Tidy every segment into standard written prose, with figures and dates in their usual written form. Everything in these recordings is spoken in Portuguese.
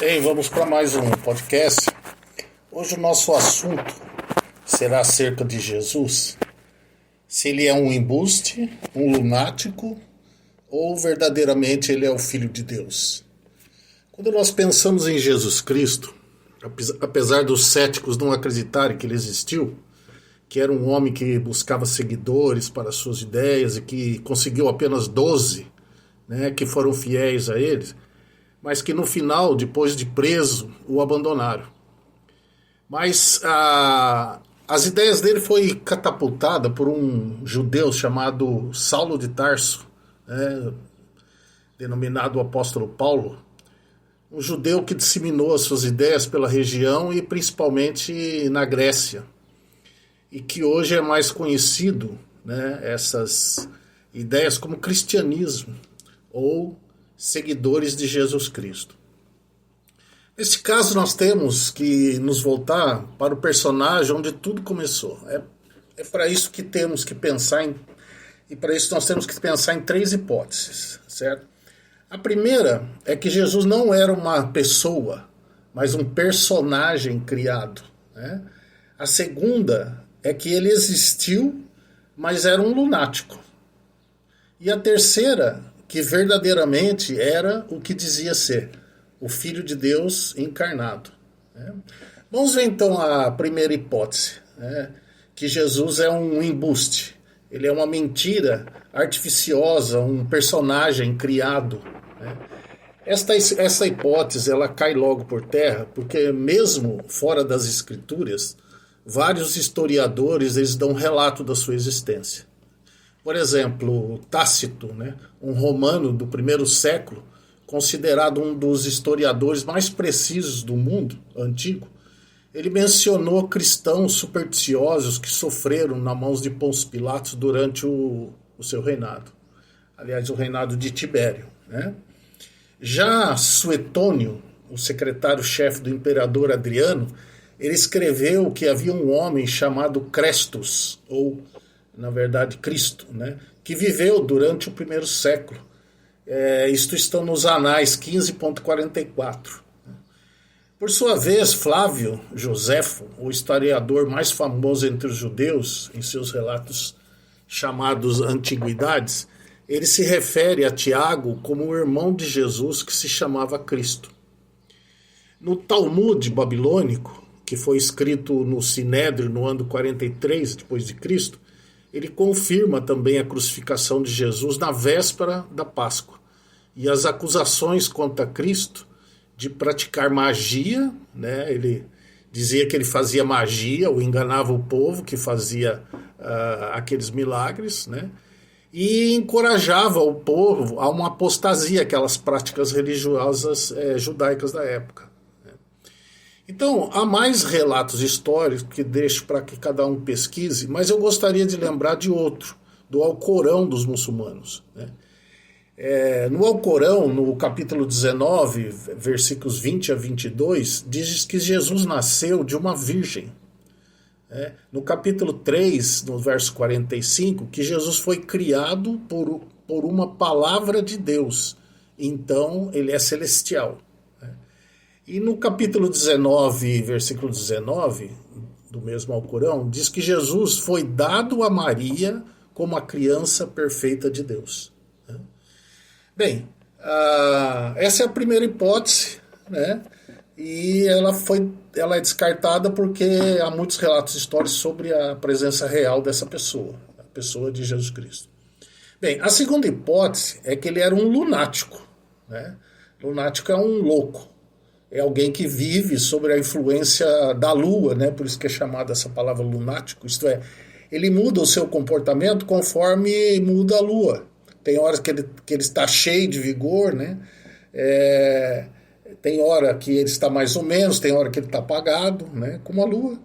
Ei, vamos para mais um podcast. Hoje o nosso assunto será acerca de Jesus. Se ele é um embuste, um lunático ou verdadeiramente ele é o Filho de Deus. Quando nós pensamos em Jesus Cristo, apesar dos céticos não acreditarem que ele existiu, que era um homem que buscava seguidores para suas ideias e que conseguiu apenas 12, que foram fiéis a ele, mas que no final, depois de preso, o abandonaram. Mas as ideias dele foi catapultada por um judeu chamado Saulo de Tarso, denominado o apóstolo Paulo, um judeu que disseminou as suas ideias pela região e principalmente na Grécia, e que hoje é mais conhecido, essas ideias como cristianismo ou seguidores de Jesus Cristo. Nesse caso nós temos que nos voltar para o personagem onde tudo começou. É para isso que temos que pensar e para isso nós temos que pensar em três hipóteses, certo? A primeira é que Jesus não era uma pessoa, mas um personagem criado, né? A segunda é que ele existiu, mas era um lunático. E a terceira, que verdadeiramente era o que dizia ser, o Filho de Deus encarnado. Vamos ver então a primeira hipótese, que Jesus é um embuste, ele é uma mentira artificiosa, um personagem criado. Esta hipótese ela cai logo por terra, porque mesmo fora das Escrituras, vários historiadores eles dão relato da sua existência. Por exemplo, Tácito, um romano do primeiro século, considerado um dos historiadores mais precisos do mundo antigo, ele mencionou cristãos supersticiosos que sofreram nas mãos de Pôncio Pilatos durante o seu reinado. Aliás, o reinado de Tibério. Já Suetônio, o secretário-chefe do imperador Adriano, ele escreveu que havia um homem chamado Crestus, ou, na verdade, Cristo, que viveu durante o primeiro século. Isto está nos Anais 15.44. Por sua vez, Flávio Joséfo, o historiador mais famoso entre os judeus, em seus relatos chamados Antiguidades, ele se refere a Tiago como o irmão de Jesus que se chamava Cristo. No Talmud babilônico, que foi escrito no Sinédrio no ano 43 depois de Cristo, ele confirma também a crucificação de Jesus na véspera da Páscoa e as acusações contra Cristo de praticar magia, ele dizia que ele fazia magia ou enganava o povo que fazia aqueles milagres, e encorajava o povo a uma apostasia, aquelas práticas religiosas judaicas da época. Então, há mais relatos históricos que deixo para que cada um pesquise, mas eu gostaria de lembrar de outro, do Alcorão dos muçulmanos. No Alcorão, no capítulo 19, versículos 20 a 22, diz que Jesus nasceu de uma virgem. No capítulo 3, no verso 45, que Jesus foi criado por uma palavra de Deus. Então, ele é celestial. E no capítulo 19, versículo 19, do mesmo Alcorão, diz que Jesus foi dado a Maria como a criança perfeita de Deus. Bem, essa é a primeira hipótese, e ela é descartada porque há muitos relatos históricos sobre a presença real dessa pessoa, a pessoa de Jesus Cristo. Bem, a segunda hipótese é que ele era um lunático. Lunático é um louco. É alguém que vive sobre a influência da lua, por isso que é chamada essa palavra lunático, isto é, ele muda o seu comportamento conforme muda a lua. Tem horas que ele está cheio de vigor, tem hora que ele está mais ou menos, tem hora que ele está apagado, como a lua.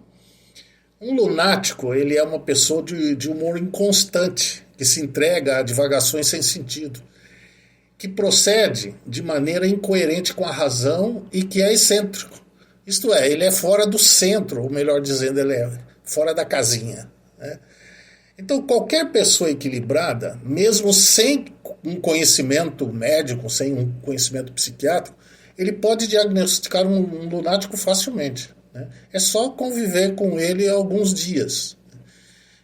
Um lunático, ele é uma pessoa de humor inconstante, que se entrega a divagações sem sentido, que procede de maneira incoerente com a razão e que é excêntrico. Isto é, ele é fora do centro, ou melhor dizendo, ele é fora da casinha. Então, qualquer pessoa equilibrada, mesmo sem um conhecimento médico, sem um conhecimento psiquiátrico, ele pode diagnosticar um lunático facilmente, né? É só conviver com ele alguns dias.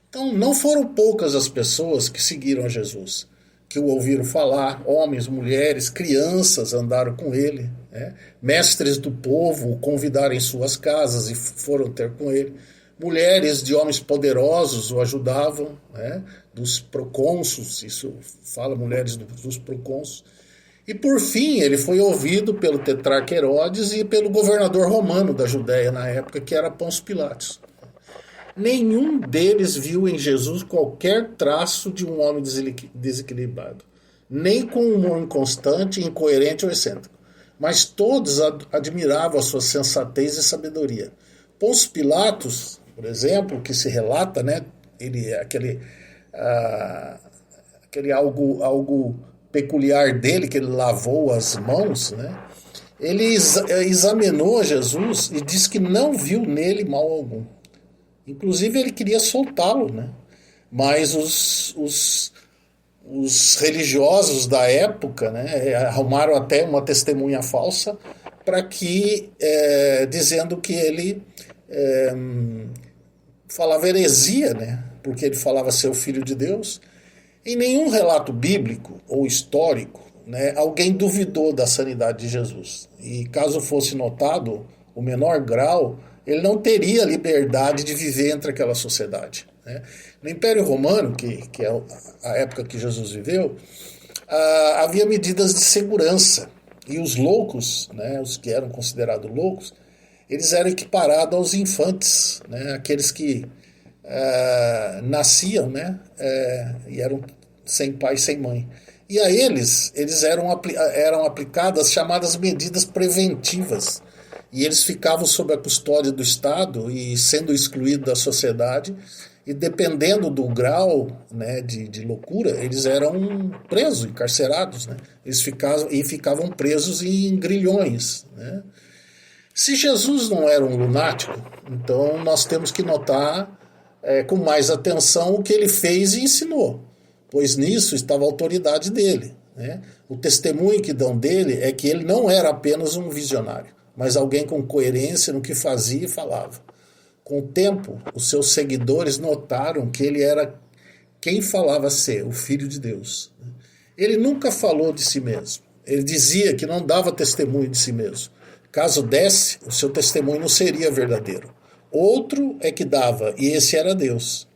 Então, não foram poucas as pessoas que seguiram a Jesus, que o ouviram falar, homens, mulheres, crianças andaram com ele, né? Mestres do povo o convidaram em suas casas e foram ter com ele. Mulheres de homens poderosos o ajudavam, né? Dos procônsulos, isso fala mulheres dos procônsulos. E por fim ele foi ouvido pelo tetrarca Herodes e pelo governador romano da Judéia na época, que era Pôncio Pilatos. Nenhum deles viu em Jesus qualquer traço de um homem desequilibrado, nem com um humor inconstante, incoerente ou excêntrico. Mas todos admiravam a sua sensatez e sabedoria. Pôncio Pilatos, por exemplo, que se relata, né, ele aquele algo peculiar dele, que ele lavou as mãos, né? Ele examinou Jesus e disse que não viu nele mal algum. Inclusive ele queria soltá-lo, né? Mas os religiosos da época, né, arrumaram até uma testemunha falsa para que, dizendo que ele falava heresia, né? Porque ele falava ser o filho de Deus. Em nenhum relato bíblico ou histórico, né, alguém duvidou da sanidade de Jesus. E caso fosse notado o menor grau, ele não teria liberdade de viver entre aquela sociedade, né? No Império Romano, que é a época que Jesus viveu, havia medidas de segurança. E os loucos, né, os que eram considerados loucos, eles eram equiparados aos infantes, né, aqueles que nasciam, né, e eram sem pai, sem mãe. E a eles eram aplicadas as chamadas medidas preventivas. E eles ficavam sob a custódia do Estado e sendo excluídos da sociedade. E dependendo do grau, né, de loucura, eles eram presos, encarcerados, né? Eles ficavam presos em grilhões, né? Se Jesus não era um lunático, então nós temos que notar com mais atenção o que ele fez e ensinou, pois nisso estava a autoridade dele, né? O testemunho que dão dele é que ele não era apenas um visionário, mas alguém com coerência no que fazia e falava. Com o tempo, os seus seguidores notaram que ele era quem falava ser o Filho de Deus. Ele nunca falou de si mesmo. Ele dizia que não dava testemunho de si mesmo. Caso desse, o seu testemunho não seria verdadeiro. Outro é que dava, e esse era Deus.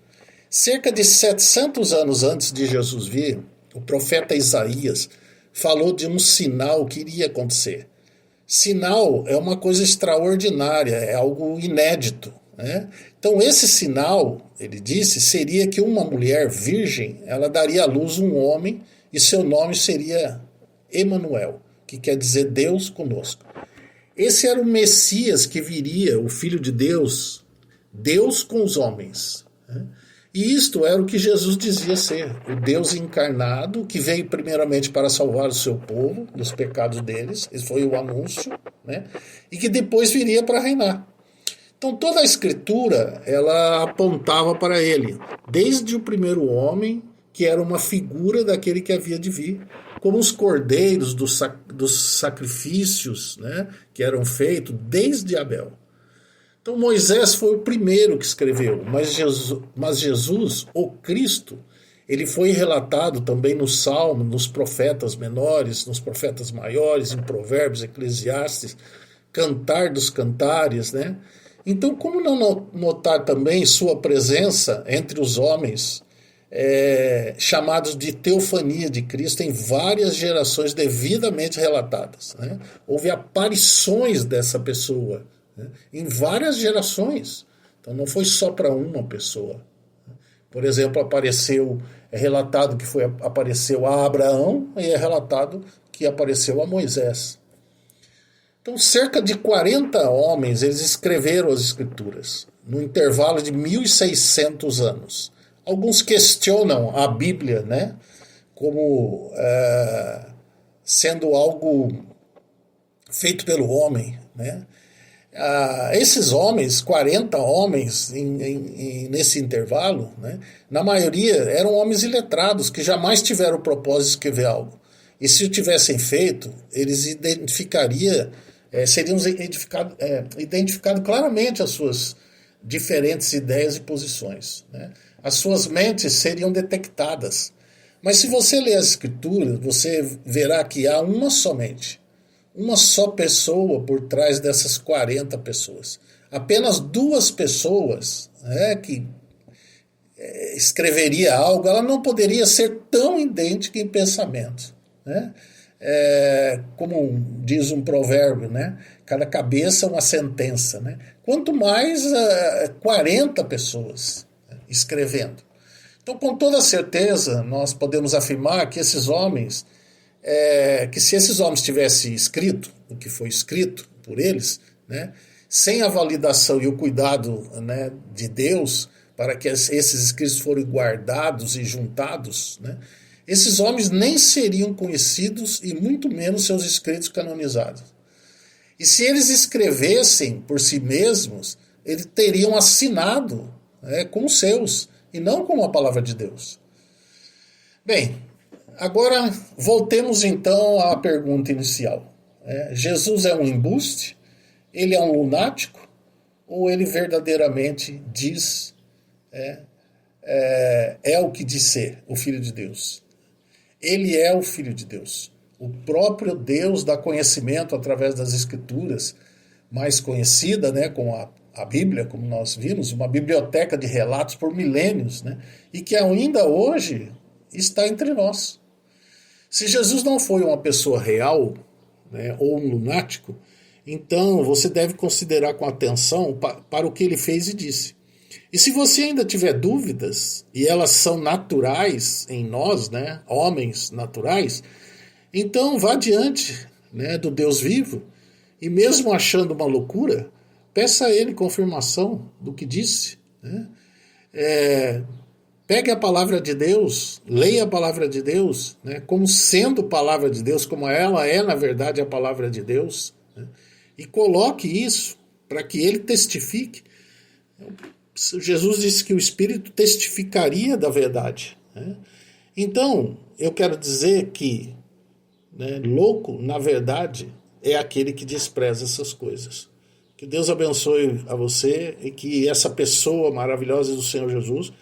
Cerca de 700 anos antes de Jesus vir, o profeta Isaías falou de um sinal que iria acontecer. Sinal é uma coisa extraordinária, é algo inédito, né? Então esse sinal, ele disse, seria que uma mulher virgem, ela daria à luz um homem e seu nome seria Emanuel, que quer dizer Deus conosco. Esse era o Messias que viria, o Filho de Deus, Deus com os homens, né? E isto era o que Jesus dizia ser, o Deus encarnado, que veio primeiramente para salvar o seu povo dos pecados deles, esse foi o anúncio, né? E que depois viria para reinar. Então toda a Escritura, ela apontava para ele, desde o primeiro homem, que era uma figura daquele que havia de vir, como os cordeiros dos sacrifícios, né, que eram feitos desde Abel. Então Moisés foi o primeiro que escreveu, mas Jesus, o Cristo, ele foi relatado também no Salmo, nos profetas menores, nos profetas maiores, em Provérbios, Eclesiastes, Cantar dos Cantares, né? Então, como não notar também sua presença entre os homens, chamados de teofania de Cristo, em várias gerações devidamente relatadas, né? Houve aparições dessa pessoa, né, em várias gerações. Então não foi só para uma pessoa. Por exemplo, é relatado que apareceu a Abraão e é relatado que apareceu a Moisés. Então cerca de 40 homens eles escreveram as Escrituras, no intervalo de 1.600 anos. Alguns questionam a Bíblia, né, como sendo algo feito pelo homem, né? Esses homens, 40 homens nesse intervalo, né, na maioria eram homens iletrados que jamais tiveram o propósito de escrever algo. E se o tivessem feito, eles seriam identificados claramente as suas diferentes ideias e posições, né? As suas mentes seriam detectadas. Mas se você ler as Escrituras, você verá que há uma somente, uma só pessoa por trás dessas 40 pessoas. Apenas duas pessoas, né, que escreveria algo, ela não poderia ser tão idêntica em pensamento, né? Como diz um provérbio, né? Cada cabeça é uma sentença, né? Quanto mais 40 pessoas, né, escrevendo. Então, com toda certeza, nós podemos afirmar que esses homens, que se esses homens tivessem escrito o que foi escrito por eles, né, sem a validação e o cuidado, né, de Deus, para que esses escritos forem guardados e juntados, né, esses homens nem seriam conhecidos e muito menos seus escritos canonizados. E se eles escrevessem por si mesmos, eles teriam assinado, né, como seus, e não como a palavra de Deus. Bem, agora voltemos então à pergunta inicial. Jesus é um embuste? Ele é um lunático? Ou ele verdadeiramente diz, o que diz ser, o Filho de Deus? Ele é o Filho de Deus. O próprio Deus dá conhecimento através das Escrituras, mais conhecida, né, com a Bíblia, como nós vimos, uma biblioteca de relatos por milênios, né, e que ainda hoje está entre nós. Se Jesus não foi uma pessoa real, né, ou um lunático, então você deve considerar com atenção para o que ele fez e disse. E se você ainda tiver dúvidas, e elas são naturais em nós, né, homens naturais, então vá diante, né, do Deus vivo, e mesmo achando uma loucura, peça a ele confirmação do que disse, né? Pegue a palavra de Deus, leia a palavra de Deus, né, como sendo palavra de Deus, como ela é na verdade a palavra de Deus, né, e coloque isso para que ele testifique. Jesus disse que o Espírito testificaria da verdade, né? Então, eu quero dizer que, né, louco, na verdade, é aquele que despreza essas coisas. Que Deus abençoe a você e que essa pessoa maravilhosa do Senhor Jesus,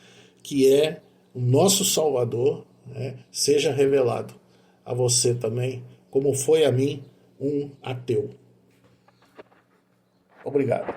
que é o nosso Salvador, né, seja revelado a você também, como foi a mim, um ateu. Obrigado.